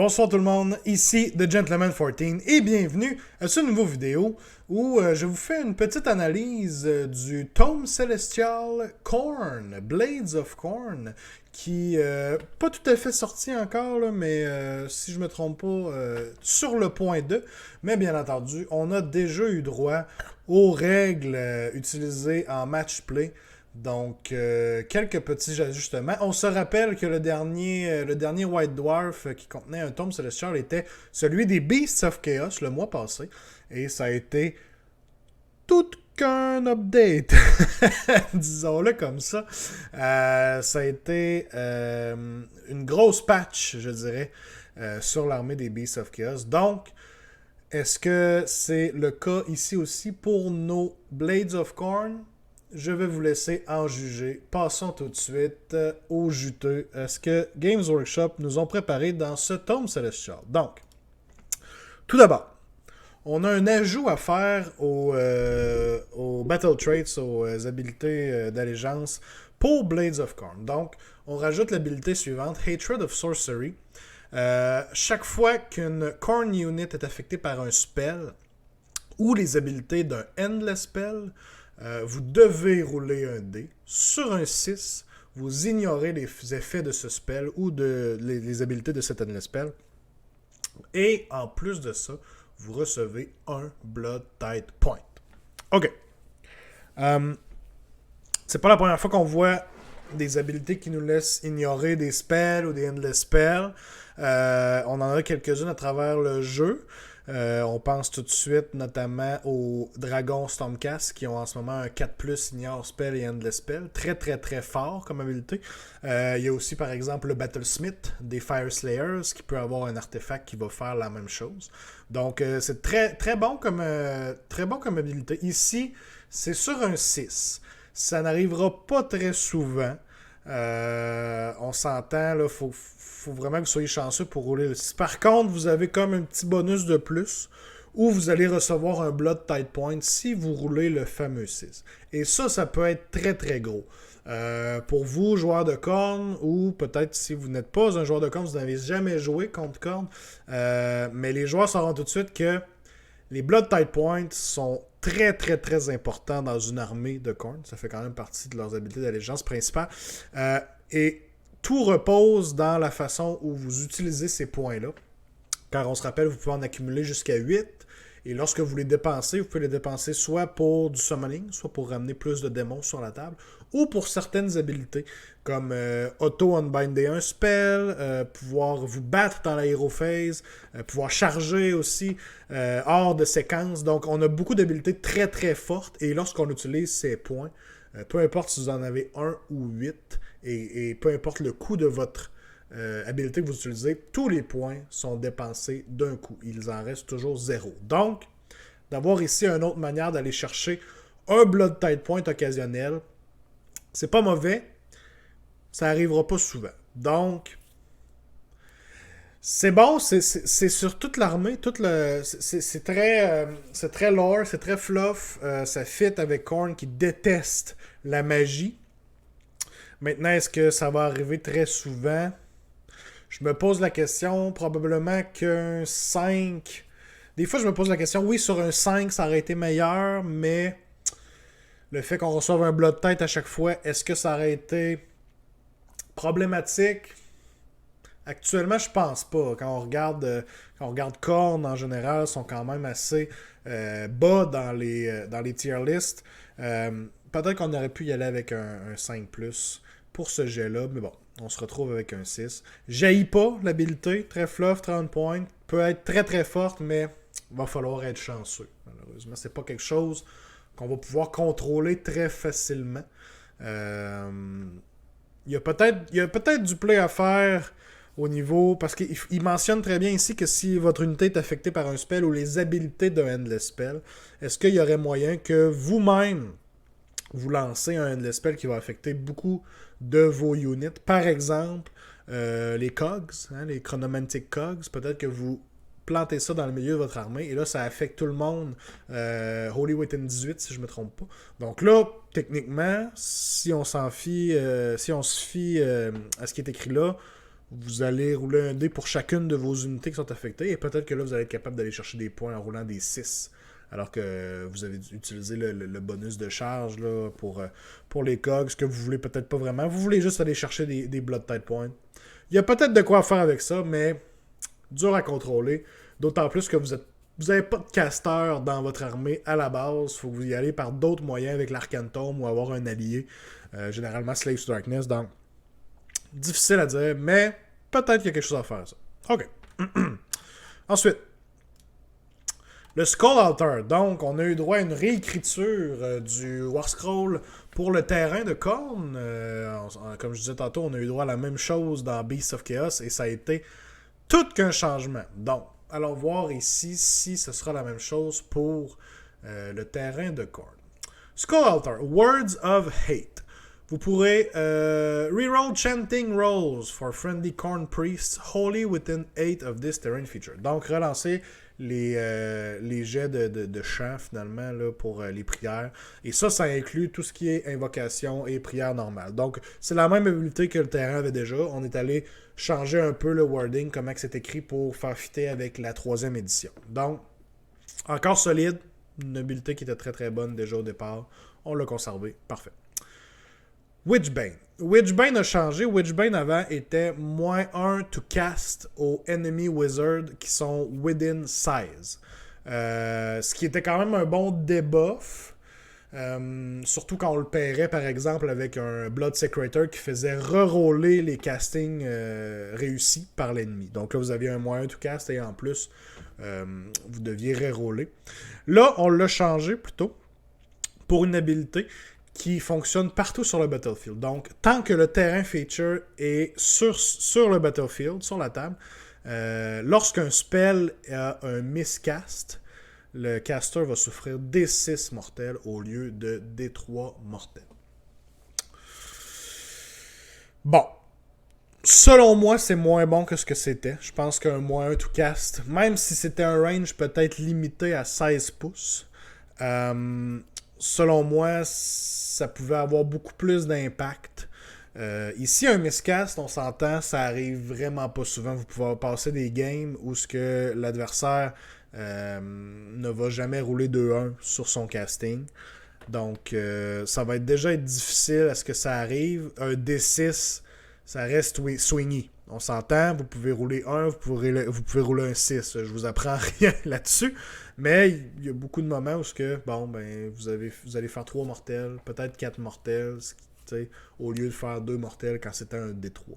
Bonsoir tout le monde, ici The Gentleman 14 et bienvenue à ce nouveau vidéo où je vous fais une petite analyse du tome célestial Khorne, Blades of Khorne, qui pas tout à fait sorti encore, là, mais si je me trompe pas, sur le point 2, mais bien entendu, on a déjà eu droit aux règles utilisées en match play. Donc, quelques petits ajustements. On se rappelle que le dernier White Dwarf qui contenait un tome célestial était celui des Beasts of Chaos le mois passé. Et ça a été tout qu'un update. Disons-le comme ça. Ça a été une grosse patch, je dirais, sur l'armée des Beasts of Chaos. Donc, est-ce que c'est le cas ici aussi pour nos Blades of Khorne? Je vais vous laisser en juger. Passons tout de suite au juteux. Ce que Games Workshop nous ont préparé dans ce tome célestial. Donc, tout d'abord, on a un ajout à faire aux Battle Traits, aux habilités d'allégeance pour Blades of Khorne. Donc, on rajoute l'habilité suivante, Hatred of Sorcery. Chaque fois qu'une Khorne unit est affectée par un spell ou les habilités d'un Endless Spell, vous devez rouler un dé. Sur un 6, vous ignorez les effets de ce spell ou les habilités de cet endless spell. Et en plus de ça, vous recevez un Blood Tide Point. Ok. C'est pas la première fois qu'on voit des habilités qui nous laissent ignorer des spells ou des endless spells. On en a quelques-unes à travers le jeu. On pense tout de suite notamment aux Dragons Stormcast qui ont en ce moment un 4+, Ignore Spell et Endless Spell. Très très très fort comme habilité. Il y a aussi par exemple le Battlesmith des Fire Slayers qui peut avoir un artefact qui va faire la même chose. Donc c'est très, très bon comme habilité. Ici, c'est sur un 6. Ça n'arrivera pas très souvent. On s'entend, là, faut vraiment que vous soyez chanceux pour rouler le 6. Par contre, vous avez comme un petit bonus de plus où vous allez recevoir un Blood Tide Point si vous roulez le fameux 6. Et ça peut être très très gros. Pour vous, joueurs de Khorne, ou peut-être si vous n'êtes pas un joueur de Khorne, vous n'avez jamais joué contre Khorne, mais les joueurs sauront tout de suite que les Blood Tide Points sont très très très importants dans une armée de Khorne. Ça fait quand même partie de leurs habilités d'allégeance principale. Et tout repose dans la façon où vous utilisez ces points-là. Car on se rappelle, vous pouvez en accumuler jusqu'à 8. Et lorsque vous les dépensez, vous pouvez les dépenser soit pour du summoning, soit pour ramener plus de démons sur la table, ou pour certaines habilités, comme auto-unbinder un spell, pouvoir vous battre dans la hero phase, pouvoir charger aussi hors de séquence. Donc on a beaucoup d'habilités très très fortes, et lorsqu'on utilise ces points, peu importe si vous en avez 1 ou 8, et peu importe le coût de votre habilité que vous utilisez, tous les points sont dépensés d'un coup. Il en reste toujours 0. Donc, d'avoir ici une autre manière d'aller chercher un Blood Tide Point occasionnel, c'est pas mauvais, ça n'arrivera pas souvent. Donc, c'est bon, c'est sur toute l'armée, c'est très lore, c'est très fluff, ça fit avec Khorne qui déteste la magie. Maintenant, est-ce que ça va arriver très souvent? Je me pose la question, probablement qu'un 5... Des fois, je me pose la question, oui, sur un 5, ça aurait été meilleur, mais le fait qu'on reçoive un Blood Tide à chaque fois, est-ce que ça aurait été problématique? Actuellement, je pense pas. Quand on regarde Khorne, en général, sont quand même assez bas dans les tier lists. Peut-être qu'on aurait pu y aller avec un 5+, pour ce jet-là, mais bon, on se retrouve avec un 6. Jaillit pas l'habilité, très fluff, 30 points, peut être très très forte, mais il va falloir être chanceux. Malheureusement, c'est pas quelque chose qu'on va pouvoir contrôler très facilement. Il y a peut-être du play à faire au niveau, parce qu'il mentionne très bien ici que si votre unité est affectée par un spell ou les habilités d'un Endless Spell, est-ce qu'il y aurait moyen que vous-même vous lancez un Endless Spell qui va affecter beaucoup de vos units. Par exemple, les Cogs, les Chronomantic Cogs, peut-être que vous plantez ça dans le milieu de votre armée, et là, ça affecte tout le monde. Holy Within 18, si je ne me trompe pas. Donc là, techniquement, si on se fie à ce qui est écrit là, Vous allez rouler un dé pour chacune de vos unités qui sont affectées, et peut-être que là, vous allez être capable d'aller chercher des points en roulant des 6. Alors que vous avez utilisé le bonus de charge là, pour les cogs, ce que vous voulez peut-être pas vraiment. Vous voulez juste aller chercher des Blood Tide Points. Il y a peut-être de quoi faire avec ça, mais dur à contrôler. D'autant plus que vous n'avez pas de caster dans votre armée à la base. Il faut que vous y allez par d'autres moyens avec l'Arcantome ou avoir un allié. Généralement Slaves to Darkness. Donc, difficile à dire, mais peut-être qu'il y a quelque chose à faire, ça. OK. Ensuite, le Skull Altar. Donc, on a eu droit à une réécriture du War Scroll pour le terrain de Khorne. Comme je disais tantôt, on a eu droit à la même chose dans Beasts of Chaos et ça a été tout qu'un changement. Donc, allons voir ici si ce sera la même chose pour le terrain de Khorne. Skull Altar. Words of Hate. Vous pourrez reroll Chanting Rolls for Friendly Khorne Priests wholly within 8 of this terrain feature. Donc, relancer les jets de chant, finalement, là, pour les prières. Et ça inclut tout ce qui est invocation et prière normale. Donc, c'est la même habilité que le terrain avait déjà. On est allé changer un peu le wording, comment c'est écrit pour faire fitter avec la 3e édition. Donc, encore solide. Une habilité qui était très très bonne déjà au départ. On l'a conservé. Parfait. Witchbane. Witchbane a changé. Witchbane avant était -1 to cast aux enemy wizards qui sont within size. Ce qui était quand même un bon debuff. Surtout quand on le pairait par exemple avec un Blood Secretor qui faisait reroller les castings réussis par l'ennemi. Donc là vous aviez un -1 to cast et en plus vous deviez reroller. Là on l'a changé plutôt pour une habilité qui fonctionne partout sur le battlefield. Donc, tant que le terrain feature est sur le battlefield, sur la table, lorsqu'un spell a un miscast, le caster va souffrir D6 mortels au lieu de D3 mortels. Bon. Selon moi, c'est moins bon que ce que c'était. Je pense qu'un -1 to cast, même si c'était un range peut-être limité à 16 pouces, selon moi, ça pouvait avoir beaucoup plus d'impact. Ici, un miscast, on s'entend, ça arrive vraiment pas souvent. Vous pouvez passer des games où ce que l'adversaire ne va jamais rouler 2-1 sur son casting. Donc, ça va déjà être difficile à ce que ça arrive. Un D6, ça reste swingy. On s'entend, vous pouvez rouler 1, vous pouvez rouler un 6. Je vous apprends rien là-dessus. Mais il y a beaucoup de moments où vous allez faire 3 mortels, peut-être 4 mortels, au lieu de faire 2 mortels quand c'était un D3.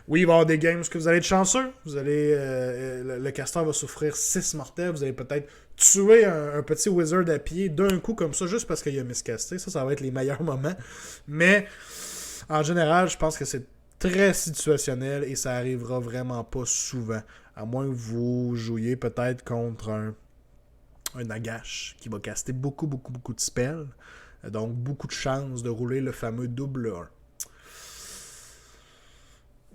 Oui, il va y avoir des games où vous allez être chanceux. Le caster va souffrir 6 mortels. Vous allez peut-être tuer un petit wizard à pied d'un coup comme ça, juste parce qu'il a miscasté. Ça va être les meilleurs moments. Mais en général, je pense que c'est très situationnel et ça arrivera vraiment pas souvent. À moins que vous jouiez peut-être contre un Nagash qui va caster beaucoup de spells. Donc beaucoup de chances de rouler le fameux double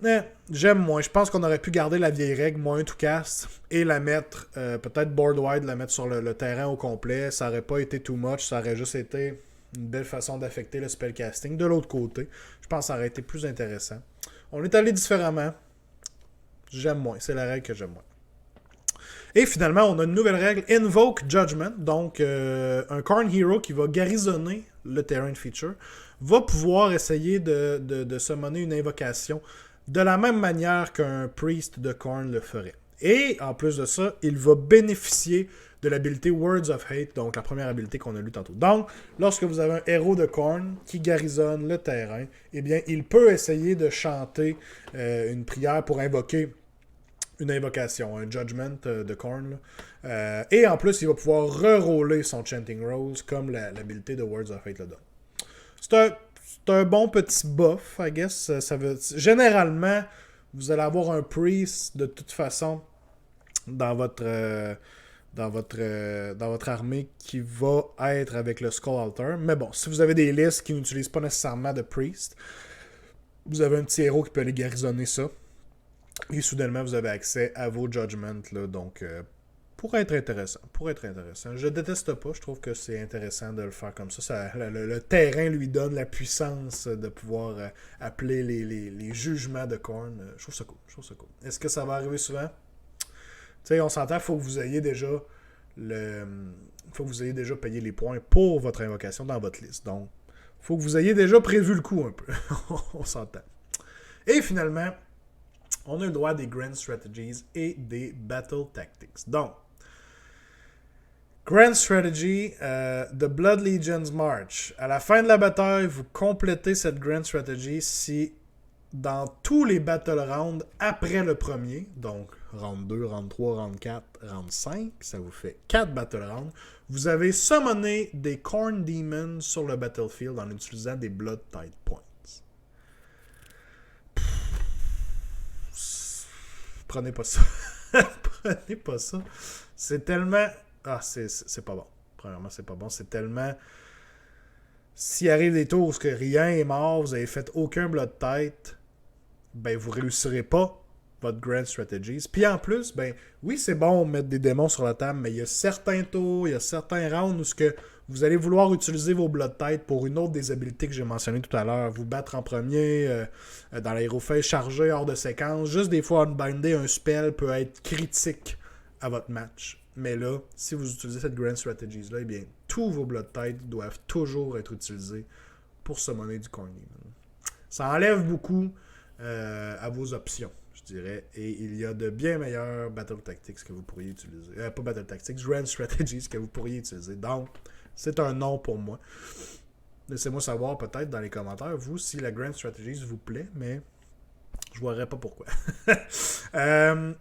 1. J'aime moins. Je pense qu'on aurait pu garder la vieille règle, -1 to cast, et la mettre, peut-être board wide, la mettre sur le terrain au complet. Ça aurait pas été too much, ça aurait juste été une belle façon d'affecter le spellcasting. De l'autre côté, je pense que ça aurait été plus intéressant. On est allé différemment. J'aime moins. C'est la règle que j'aime moins. Et finalement, on a une nouvelle règle, Invoke Judgment. Donc, un Khorne Hero qui va garrisonner le terrain feature va pouvoir essayer de summoner une invocation de la même manière qu'un Priest de Khorne le ferait. Et, en plus de ça, il va bénéficier de l'habilité Words of Hate, donc la première habilité qu'on a lue tantôt. Donc, lorsque vous avez un héros de Khorne qui garrisonne le terrain, eh bien, il peut essayer de chanter une prière pour invoquer une invocation, un Judgment de Khorne. Et en plus, il va pouvoir reroller son Chanting Rolls comme l'habilité de Words of Hate le donne. C'est un bon petit buff, I guess. Généralement, vous allez avoir un Priest de toute façon dans votre armée qui va être avec le Skull Altar. Mais bon, si vous avez des listes qui n'utilisent pas nécessairement de Priest, vous avez un petit héros qui peut aller garrisonner ça. Et soudainement, vous avez accès à vos Judgments. Là, donc, pourrait être intéressant. Je déteste pas, je trouve que c'est intéressant de le faire comme ça. Le terrain lui donne la puissance de pouvoir appeler les jugements de Korn. Je trouve ça cool. Est-ce que ça va arriver souvent? Tu sais, on s'entend, il faut que vous ayez déjà payé les points pour votre invocation dans votre liste. Donc, il faut que vous ayez déjà prévu le coup un peu. On s'entend. Et finalement, on a le droit des Grand Strategies et des Battle Tactics. Donc, Grand Strategy, The Blood Legion's March. À la fin de la bataille, vous complétez cette Grand Strategy si dans tous les Battle Rounds après le premier, donc Round 2, Round 3, Round 4, Round 5, ça vous fait 4 Battle Rounds, vous avez summoné des Khorne Demons sur le battlefield en utilisant des Blood Tide Points. Prenez pas ça. Prenez pas ça. C'est tellement... Ah, c'est pas bon. Premièrement, c'est pas bon. C'est tellement... S'il arrive des tours où que rien est mort, vous avez fait aucun Blood Tide, ben vous réussirez pas votre Grand Strategies. Puis en plus, ben oui, c'est bon de mettre des démons sur la table, mais il y a certains tours, il y a certains rounds où ce que vous allez vouloir utiliser vos Blood Tide pour une autre des habilités que j'ai mentionnées tout à l'heure. Vous battre en premier, dans l'aérophase chargé, hors de séquence. Juste des fois, unbinder un spell peut être critique à votre match. Mais là, si vous utilisez cette Grand Strategies-là, eh bien, tous vos Blood Tide doivent toujours être utilisés pour summoner du Khorne Demon. Ça enlève beaucoup à vos options, je dirais. Et il y a de bien meilleurs Battle Tactics que vous pourriez utiliser. Pas Battle Tactics, Grand Strategies que vous pourriez utiliser. Donc, c'est un non pour moi. Laissez-moi savoir peut-être dans les commentaires, vous, si la Grand Strategies vous plaît, mais je ne verrai pas pourquoi.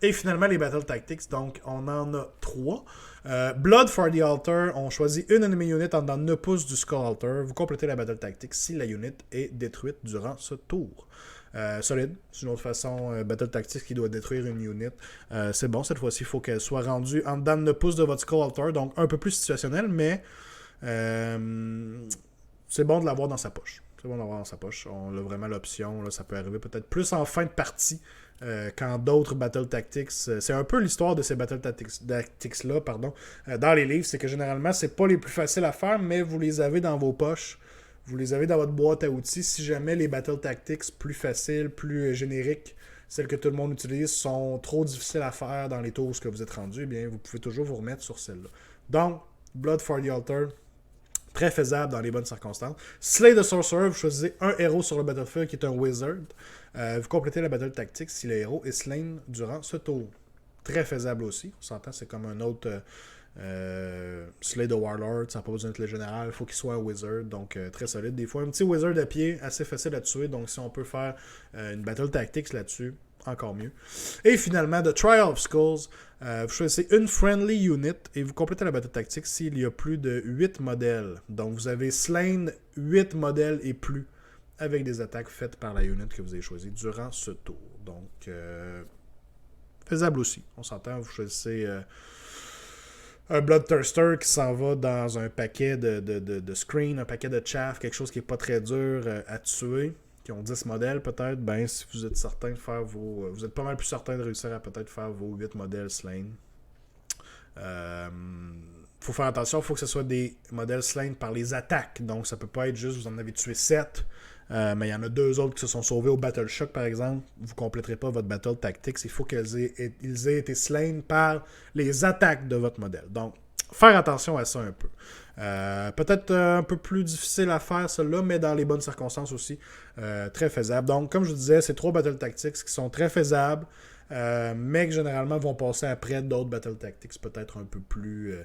Et finalement, les Battle Tactics. Donc, on en a 3. Blood for the Altar. On choisit une enemy unit en dedans de 9 pouces du Skull Altar. Vous complétez la Battle Tactic si la unit est détruite durant ce tour. Solide. C'est une autre façon, Battle Tactics qui doit détruire une unit. C'est bon, cette fois-ci, il faut qu'elle soit rendue en dedans de 9 pouces de votre Skull Altar. Donc, un peu plus situationnel, mais c'est bon de l'avoir dans sa poche. C'est bon d'avoir dans sa poche. On a vraiment l'option. Là, ça peut arriver peut-être plus en fin de partie quand d'autres Battle Tactics... c'est un peu l'histoire de ces Battle Tactics-là, dans les livres. C'est que généralement, c'est pas les plus faciles à faire, mais vous les avez dans vos poches. Vous les avez dans votre boîte à outils. Si jamais les Battle Tactics plus faciles, plus génériques, celles que tout le monde utilise, sont trop difficiles à faire dans les tours où vous êtes rendu, eh bien, vous pouvez toujours vous remettre sur celle-là. Donc, Blood for the Altar... Très faisable dans les bonnes circonstances. Slay the Sorcerer, vous choisissez un héros sur le battlefield qui est un wizard. Vous complétez la battle tactique si le héros est slain durant ce tour. Très faisable aussi. On s'entend, c'est comme un autre Slay the Warlord. Ça n'a pas besoin d'être le général. Il faut qu'il soit un wizard. Donc, très solide. Des fois, un petit wizard à pied, assez facile à tuer. Donc, si on peut faire une battle tactics là-dessus, encore mieux. Et finalement, The Trial of Skulls. Vous choisissez une friendly unit et vous complétez la battle tactique s'il y a plus de 8 modèles. Donc, vous avez slain 8 modèles et plus avec des attaques faites par la unit que vous avez choisie durant ce tour. Donc, faisable aussi. On s'entend, vous choisissez un Bloodthirster qui s'en va dans un paquet de screen, un paquet de chaff, quelque chose qui n'est pas très dur à tuer. Qui ont 10 modèles peut-être, ben si vous êtes certain de faire vos... vous êtes pas mal plus certain de réussir à peut-être faire vos 8 modèles slain. Faut faire attention, il faut que ce soit des modèles slain par les attaques. Donc ça peut pas être juste vous en avez tué 7, mais il y en a 2 autres qui se sont sauvés au Battle Shock par exemple. Vous compléterez pas votre Battle Tactics. Il faut qu'ils aient été slain par les attaques de votre modèle. Donc, faire attention à ça un peu. Peut-être un peu plus difficile à faire cela, mais dans les bonnes circonstances aussi, très faisable. Donc, comme je vous disais, c'est 3 Battle Tactics qui sont très faisables, mais que généralement vont passer après d'autres Battle Tactics peut-être un peu plus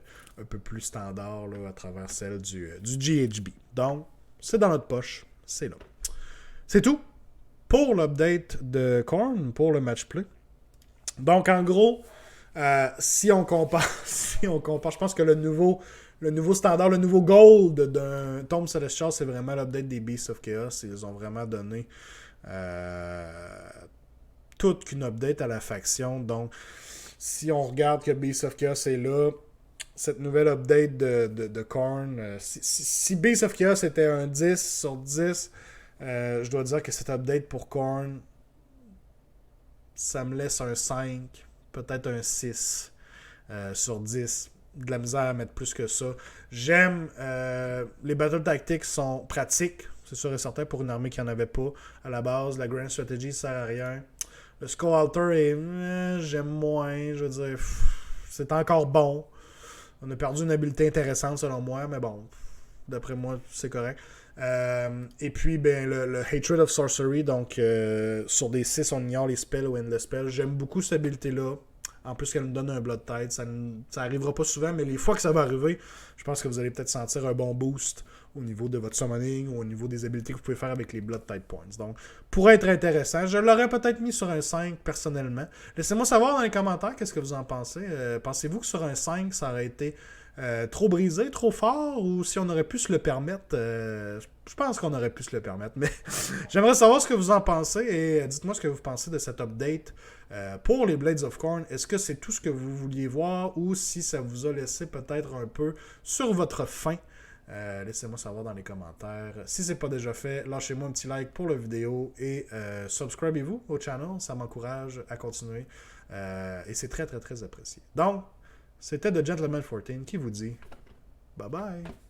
standard là, à travers celle du GHB. Donc, c'est dans notre poche, c'est là. C'est tout pour l'update de Khorne, pour le match play. Donc, en gros, si on compare, je pense que le nouveau standard, le nouveau gold d'un Tome Celestial, c'est vraiment l'update des Beasts of Chaos. Ils ont vraiment donné toute qu'une update à la faction. Donc, si on regarde que Beasts of Chaos est là, cette nouvelle update de Khorne, si Beasts of Chaos était un 10 sur 10, je dois dire que cette update pour Khorne, ça me laisse un 5, peut-être un 6. sur 10. De la misère à mettre plus que ça. J'aime. Les Battle Tactics sont pratiques, c'est sûr et certain, pour une armée qui n'en avait pas à la base. La Grand Strategy sert à rien. Le Skull Alter est. J'aime moins. Je veux dire. C'est encore bon. On a perdu une habileté intéressante selon moi, mais bon. D'après moi, c'est correct. Et puis, ben, le Hatred of Sorcery, donc sur des 6, on ignore les spells ou endless spells. J'aime beaucoup cette habileté-là. En plus qu'elle nous donne un Blood Tide. Ça arrivera pas souvent, mais les fois que ça va arriver, je pense que vous allez peut-être sentir un bon boost au niveau de votre summoning ou au niveau des habiletés que vous pouvez faire avec les Blood Tide Points. Donc, pourrait être intéressant. Je l'aurais peut-être mis sur un 5 personnellement. Laissez-moi savoir dans les commentaires qu'est-ce que vous en pensez. Pensez-vous que sur un 5, ça aurait été trop brisé, trop fort, ou si on aurait pu se le permettre? Je pense qu'on aurait pu se le permettre, mais j'aimerais savoir ce que vous en pensez et dites-moi ce que vous pensez de cet update pour les Blades of Khorne. Est-ce que c'est tout ce que vous vouliez voir ou si ça vous a laissé peut-être un peu sur votre faim? Laissez-moi savoir dans les commentaires. Si c'est pas déjà fait, lâchez-moi un petit like pour la vidéo et subscribez-vous au channel, ça m'encourage à continuer et c'est très très très apprécié. Donc, c'était The Gentleman 14 qui vous dit bye bye.